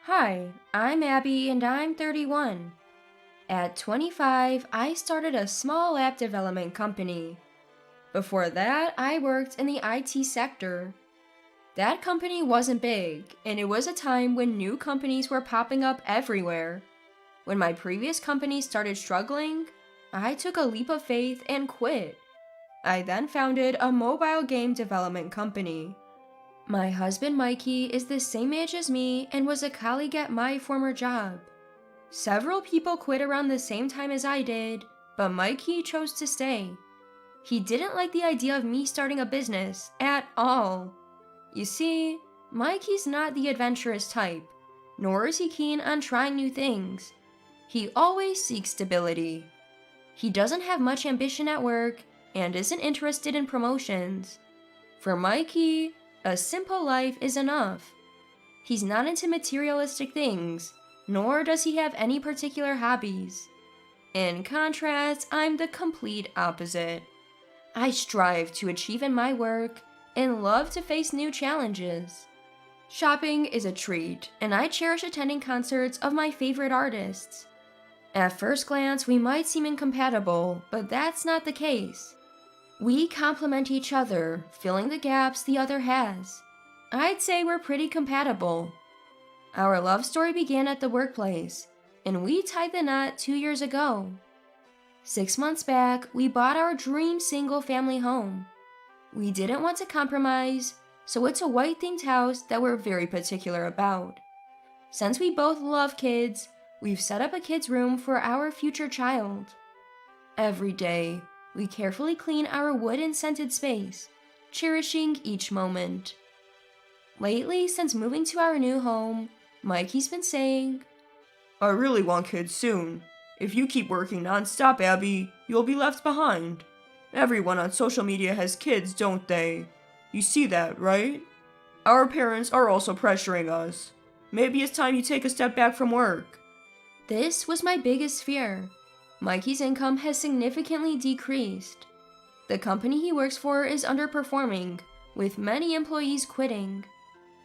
Hi, I'm Abby and I'm 31. At 25, I started a small app development company. Before that, I worked in the IT sector. That company wasn't big, and it was a time when new companies were popping up everywhere. When my previous company started struggling, I took a leap of faith and quit. I then founded a mobile game development company. My husband Mikey is the same age as me and was a colleague at my former job. Several people quit around the same time as I did, but Mikey chose to stay. He didn't like the idea of me starting a business at all. You see, Mikey's not the adventurous type, nor is he keen on trying new things. He always seeks stability. He doesn't have much ambition at work and isn't interested in promotions. For Mikey, a simple life is enough. He's not into materialistic things, nor does he have any particular hobbies. In contrast, I'm the complete opposite. I strive to achieve in my work and love to face new challenges. Shopping is a treat, and I cherish attending concerts of my favorite artists. At first glance, we might seem incompatible, but that's not the case. We complement each other, filling the gaps the other has. I'd say we're pretty compatible. Our love story began at the workplace, and we tied the knot 2 years ago. 6 months back, we bought our dream single-family home. We didn't want to compromise, so it's a white-themed house that we're very particular about. Since we both love kids, we've set up a kid's room for our future child. Every day, we carefully clean our wood-scented space, cherishing each moment. Lately, since moving to our new home, Mikey's been saying, I really want kids soon. If you keep working non-stop, Abby, you'll be left behind. Everyone on social media has kids, don't they? You see that, right? Our parents are also pressuring us. Maybe it's time you take a step back from work. This was my biggest fear. Mikey's income has significantly decreased. The company he works for is underperforming, with many employees quitting.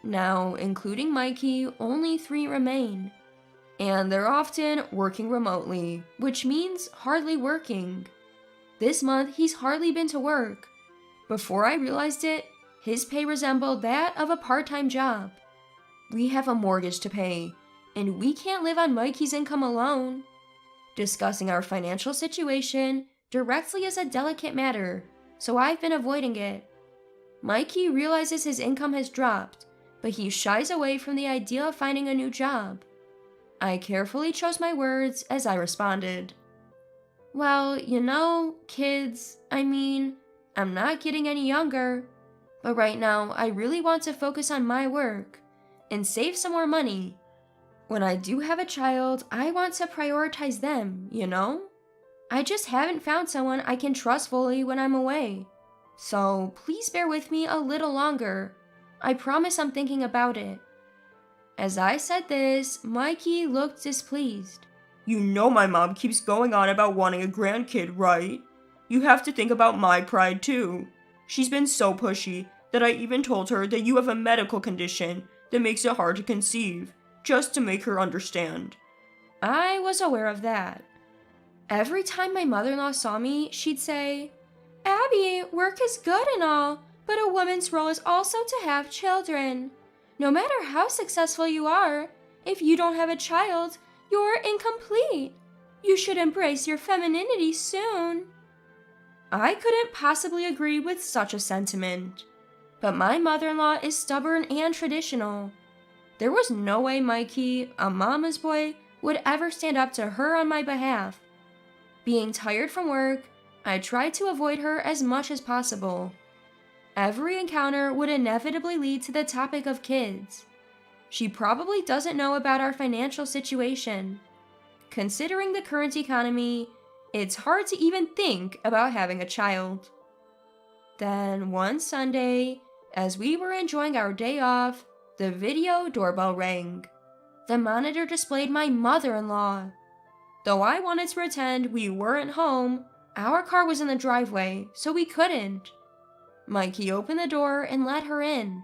Now, including Mikey, only 3 remain. And they're often working remotely, which means hardly working. This month, he's hardly been to work. Before I realized it, his pay resembled that of a part-time job. We have a mortgage to pay, and we can't live on Mikey's income alone. Discussing our financial situation directly is a delicate matter, so I've been avoiding it. Mikey realizes his income has dropped, but he shies away from the idea of finding a new job. I carefully chose my words as I responded. Well, kids, I'm not getting any younger, but right now I really want to focus on my work and save some more money. When I do have a child, I want to prioritize them, I just haven't found someone I can trust fully when I'm away. So please bear with me a little longer. I promise I'm thinking about it. As I said this, Mikey looked displeased. You know my mom keeps going on about wanting a grandkid, right? You have to think about my pride too. She's been so pushy that I even told her that you have a medical condition that makes it hard to conceive, just to make her understand. I was aware of that. Every time my mother-in-law saw me, she'd say, Abby, work is good and all, but a woman's role is also to have children. No matter how successful you are, if you don't have a child, you're incomplete. You should embrace your femininity soon. I couldn't possibly agree with such a sentiment. But my mother-in-law is stubborn and traditional. There was no way Mikey, a mama's boy, would ever stand up to her on my behalf. Being tired from work, I tried to avoid her as much as possible. Every encounter would inevitably lead to the topic of kids. She probably doesn't know about our financial situation. Considering the current economy, it's hard to even think about having a child. Then one Sunday, as we were enjoying our day off, the video doorbell rang. The monitor displayed my mother-in-law. Though I wanted to pretend we weren't home, our car was in the driveway, so we couldn't. Mikey opened the door and let her in.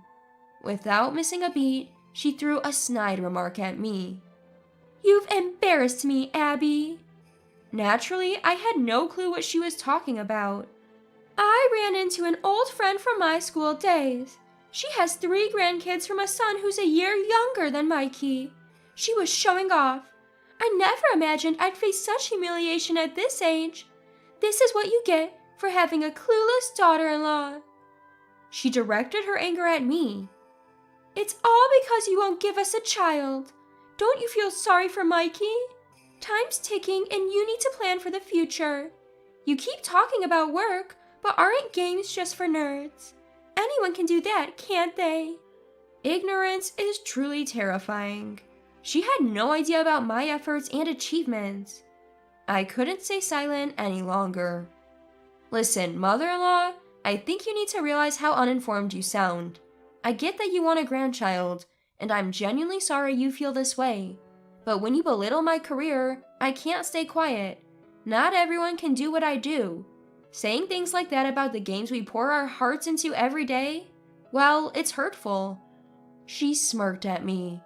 Without missing a beat, she threw a snide remark at me. "You've embarrassed me, Abby." Naturally, I had no clue what she was talking about. "I ran into an old friend from my school days. She has 3 grandkids from a son who's a year younger than Mikey. She was showing off. I never imagined I'd face such humiliation at this age. This is what you get for having a clueless daughter-in-law." She directed her anger at me. "It's all because you won't give us a child. Don't you feel sorry for Mikey? Time's ticking and you need to plan for the future. You keep talking about work, but aren't games just for nerds? Anyone can do that, can't they?" Ignorance is truly terrifying. She had no idea about my efforts and achievements. I couldn't stay silent any longer. "Listen, mother-in-law, I think you need to realize how uninformed you sound. I get that you want a grandchild, and I'm genuinely sorry you feel this way. But when you belittle my career, I can't stay quiet. Not everyone can do what I do. Saying things like that about the games we pour our hearts into every day, well, it's hurtful." She smirked at me.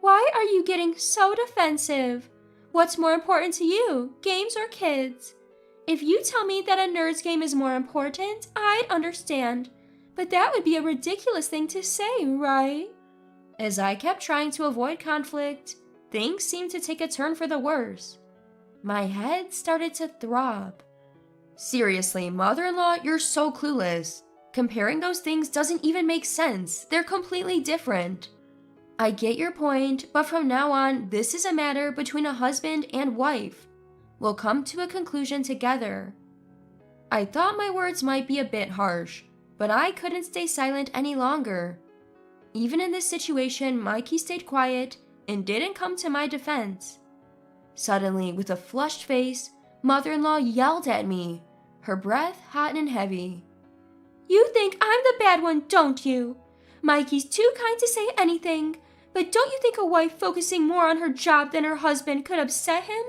"Why are you getting so defensive? What's more important to you, games or kids? If you tell me that a nerd's game is more important, I'd understand. But that would be a ridiculous thing to say, right?" As I kept trying to avoid conflict, things seemed to take a turn for the worse. My head started to throb. "Seriously, mother-in-law, you're so clueless. Comparing those things doesn't even make sense. They're completely different. I get your point, but from now on, this is a matter between a husband and wife. We'll come to a conclusion together." I thought my words might be a bit harsh, but I couldn't stay silent any longer. Even in this situation, Mikey stayed quiet and didn't come to my defense. Suddenly, with a flushed face, mother-in-law yelled at me, her breath hot and heavy. "You think I'm the bad one, don't you? Mikey's too kind to say anything, but don't you think a wife focusing more on her job than her husband could upset him?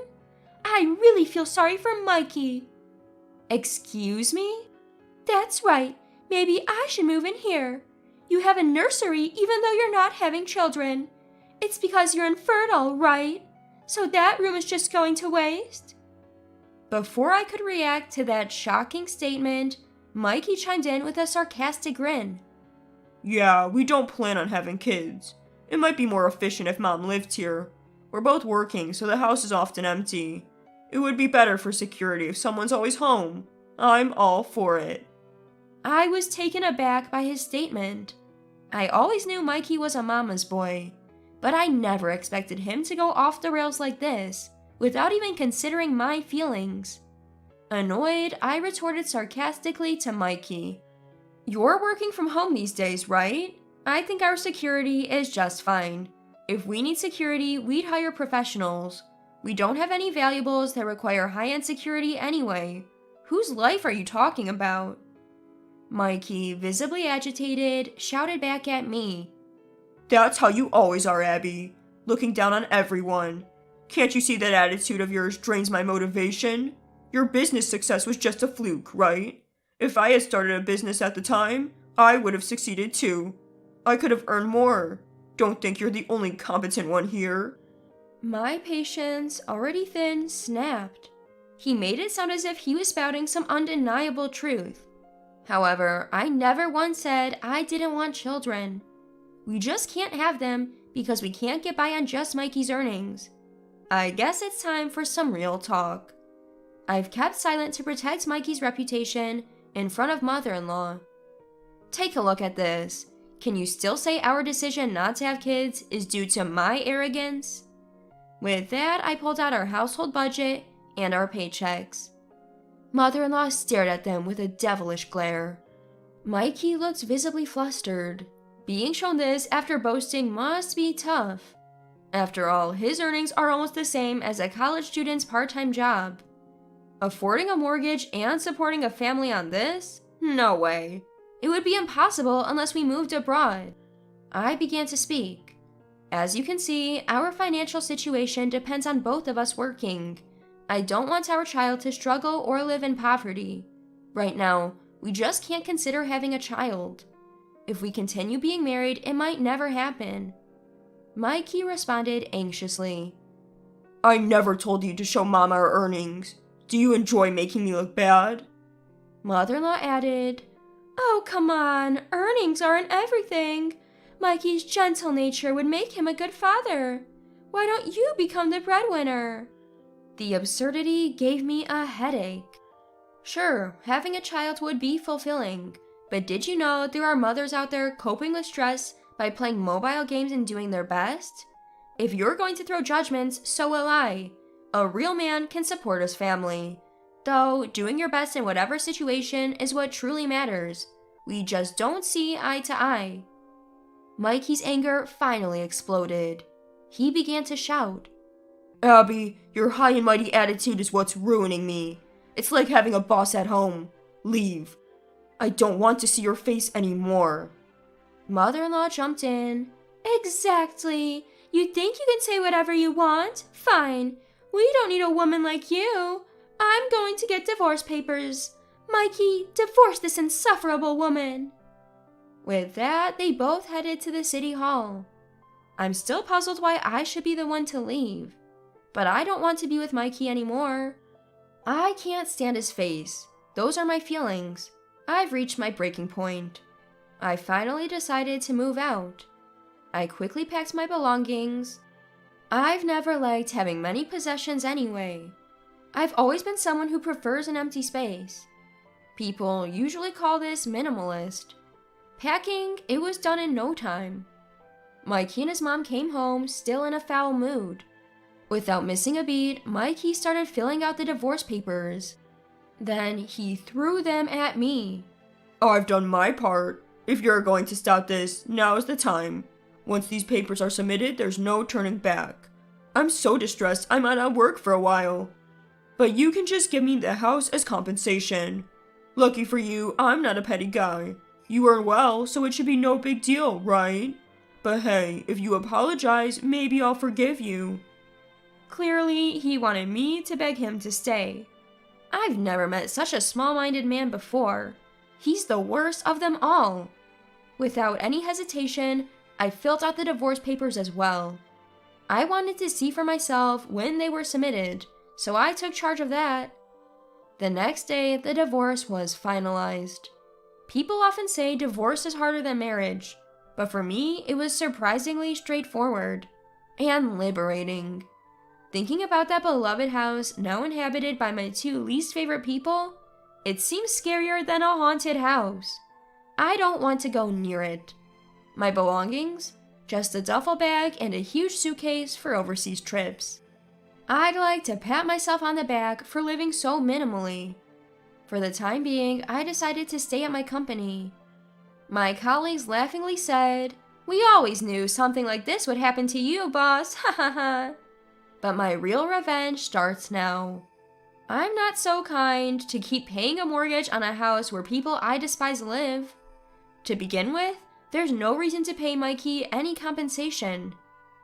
I really feel sorry for Mikey." "Excuse me?" "That's right. Maybe I should move in here. You have a nursery even though you're not having children. It's because you're infertile, right? So that room is just going to waste?" Before I could react to that shocking statement, Mikey chimed in with a sarcastic grin. "Yeah, we don't plan on having kids. It might be more efficient if Mom lived here. We're both working, so the house is often empty. It would be better for security if someone's always home. I'm all for it." I was taken aback by his statement. I always knew Mikey was a mama's boy, but I never expected him to go off the rails like this, without even considering my feelings. Annoyed, I retorted sarcastically to Mikey. "You're working from home these days, right? I think our security is just fine. If we need security, we'd hire professionals. We don't have any valuables that require high-end security anyway. Whose life are you talking about?" Mikey, visibly agitated, shouted back at me. "That's how you always are, Abby. Looking down on everyone. Can't you see that attitude of yours drains my motivation? Your business success was just a fluke, right? If I had started a business at the time, I would have succeeded too. I could have earned more. Don't think you're the only competent one here." My patience, already thin, snapped. He made it sound as if he was spouting some undeniable truth. However, I never once said I didn't want children. We just can't have them because we can't get by on just Mikey's earnings. I guess it's time for some real talk. I've kept silent to protect Mikey's reputation in front of mother-in-law. Take a look at this. Can you still say our decision not to have kids is due to my arrogance? With that, I pulled out our household budget and our paychecks. Mother-in-law stared at them with a devilish glare. Mikey looked visibly flustered. Being shown this after boasting must be tough. After all, his earnings are almost the same as a college student's part-time job. Affording a mortgage and supporting a family on this? No way. It would be impossible unless we moved abroad. I began to speak. As you can see, our financial situation depends on both of us working. I don't want our child to struggle or live in poverty. Right now, we just can't consider having a child. If we continue being married, it might never happen. Mikey responded anxiously. I never told you to show Mama our earnings. Do you enjoy making me look bad? Mother-in-law added, Oh, come on, earnings aren't everything. Mikey's gentle nature would make him a good father. Why don't you become the breadwinner? The absurdity gave me a headache. Sure, having a child would be fulfilling, but did you know there are mothers out there coping with stress by playing mobile games and doing their best? If you're going to throw judgments, so will I. A real man can support his family. Though, doing your best in whatever situation is what truly matters. We just don't see eye to eye. Mikey's anger finally exploded. He began to shout. Abby, your high and mighty attitude is what's ruining me. It's like having a boss at home. Leave. I don't want to see your face anymore. Mother-in-law jumped in. Exactly. You think you can say whatever you want? Fine. We don't need a woman like you. I'm going to get divorce papers. Mikey, divorce this insufferable woman. With that, they both headed to the city hall. I'm still puzzled why I should be the one to leave. But I don't want to be with Mikey anymore. I can't stand his face. Those are my feelings. I've reached my breaking point. I finally decided to move out. I quickly packed my belongings. I've never liked having many possessions anyway. I've always been someone who prefers an empty space. People usually call this minimalist. Packing, it was done in no time. Mikey and his mom came home, still in a foul mood. Without missing a beat, Mikey started filling out the divorce papers. Then he threw them at me. I've done my part. If you're going to stop this, now is the time. Once these papers are submitted, there's no turning back. I'm so distressed I might not work for a while. But you can just give me the house as compensation. Lucky for you, I'm not a petty guy. You earn well, so it should be no big deal, right? But hey, if you apologize, maybe I'll forgive you. Clearly, he wanted me to beg him to stay. I've never met such a small-minded man before. He's the worst of them all. Without any hesitation, I filled out the divorce papers as well. I wanted to see for myself when they were submitted, so I took charge of that. The next day, the divorce was finalized. People often say divorce is harder than marriage, but for me, it was surprisingly straightforward and liberating. Thinking about that beloved house now inhabited by my two least favorite people, it seems scarier than a haunted house. I don't want to go near it. My belongings? Just a duffel bag and a huge suitcase for overseas trips. I'd like to pat myself on the back for living so minimally. For the time being, I decided to stay at my company. My colleagues laughingly said, "We always knew something like this would happen to you, boss, ha ha ha." But my real revenge starts now. I'm not so kind to keep paying a mortgage on a house where people I despise live. To begin with, there's no reason to pay Mikey any compensation.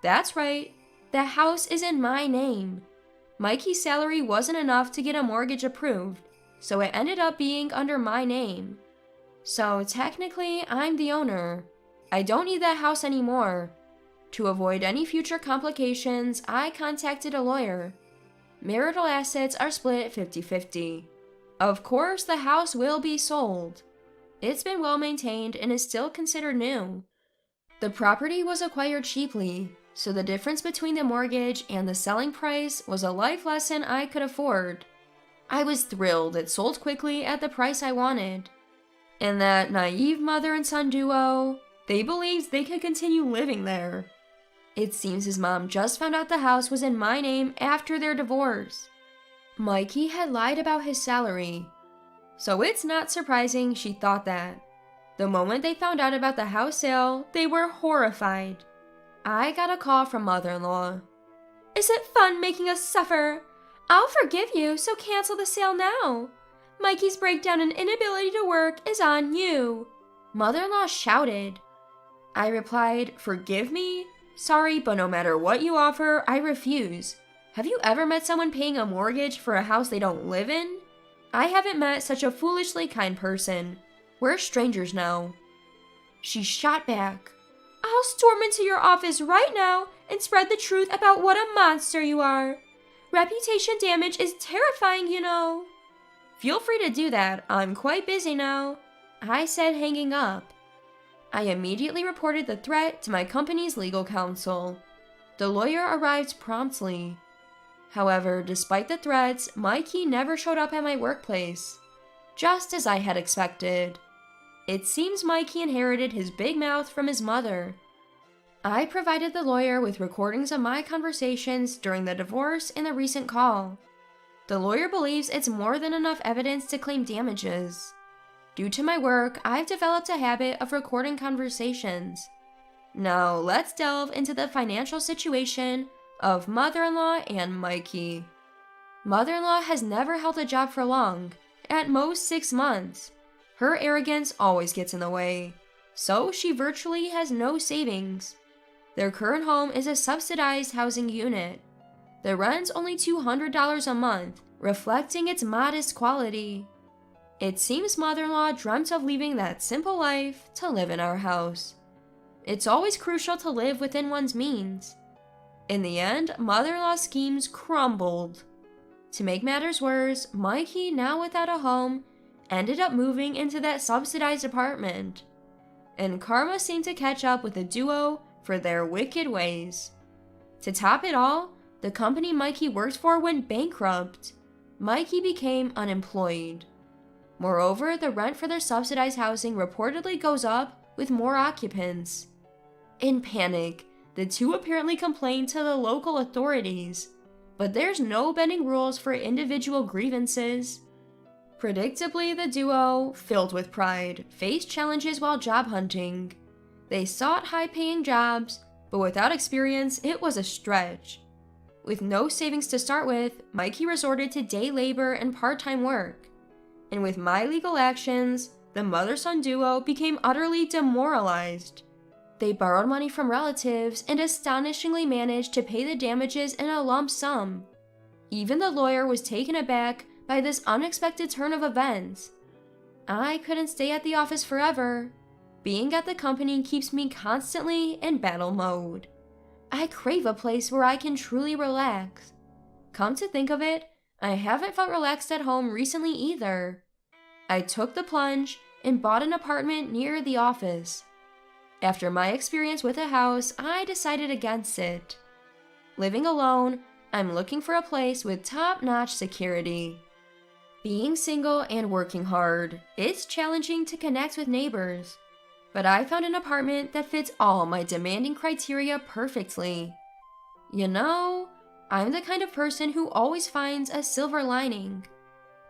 That's right, the house is in my name. Mikey's salary wasn't enough to get a mortgage approved, so it ended up being under my name. So technically, I'm the owner. I don't need that house anymore. To avoid any future complications, I contacted a lawyer. Marital assets are split 50-50. Of course, the house will be sold. It's been well maintained and is still considered new. The property was acquired cheaply, so the difference between the mortgage and the selling price was a life lesson I could afford. I was thrilled it sold quickly at the price I wanted. And that naive mother and son duo, they believed they could continue living there. It seems his mom just found out the house was in my name after their divorce. Mikey had lied about his salary, so it's not surprising she thought that. The moment they found out about the house sale, they were horrified. I got a call from mother-in-law. "Is it fun making us suffer? I'll forgive you, so cancel the sale now. Mikey's breakdown and inability to work is on you," mother-in-law shouted. I replied, "Forgive me? Sorry, but no matter what you offer, I refuse. Have you ever met someone paying a mortgage for a house they don't live in? I haven't met such a foolishly kind person. We're strangers now." She shot back. I'll storm into your office right now and spread the truth about what a monster you are. Reputation damage is terrifying, you know. Feel free to do that. I'm quite busy now, I said, hanging up. I immediately reported the threat to my company's legal counsel. The lawyer arrived promptly. However, despite the threats, Mikey never showed up at my workplace, just as I had expected. It seems Mikey inherited his big mouth from his mother. I provided the lawyer with recordings of my conversations during the divorce and the recent call. The lawyer believes it's more than enough evidence to claim damages. Due to my work, I've developed a habit of recording conversations. Now, let's delve into the financial situation of mother-in-law and Mikey. Mother-in-law has never held a job for long, at most 6 months. Her arrogance always gets in the way, so she virtually has no savings. Their current home is a subsidized housing unit. The rent's only $200 a month, reflecting its modest quality. It seems mother-in-law dreamt of leaving that simple life to live in our house. It's always crucial to live within one's means. In the end, mother-in-law's schemes crumbled. To make matters worse, Mikey, now without a home, ended up moving into that subsidized apartment. And karma seemed to catch up with the duo for their wicked ways. To top it all, the company Mikey worked for went bankrupt. Mikey became unemployed. Moreover, the rent for their subsidized housing reportedly goes up with more occupants. In panic, the two apparently complained to the local authorities, but there's no bending rules for individual grievances. Predictably, the duo, filled with pride, faced challenges while job hunting. They sought high-paying jobs, but without experience, it was a stretch. With no savings to start with, Mikey resorted to day labor and part-time work. And with my legal actions, the mother-son duo became utterly demoralized. They borrowed money from relatives and astonishingly managed to pay the damages in a lump sum. Even the lawyer was taken aback by this unexpected turn of events. I couldn't stay at the office forever. Being at the company keeps me constantly in battle mode. I crave a place where I can truly relax. Come to think of it, I haven't felt relaxed at home recently either. I took the plunge and bought an apartment near the office. After my experience with a house, I decided against it. Living alone, I'm looking for a place with top-notch security. Being single and working hard, it's challenging to connect with neighbors. But I found an apartment that fits all my demanding criteria perfectly. You know, I'm the kind of person who always finds a silver lining.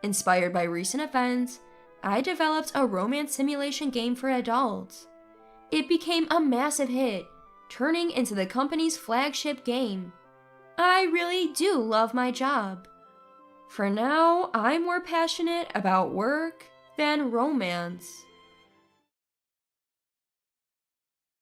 Inspired by recent events, I developed a romance simulation game for adults. It became a massive hit, turning into the company's flagship game. I really do love my job. For now, I'm more passionate about work than romance.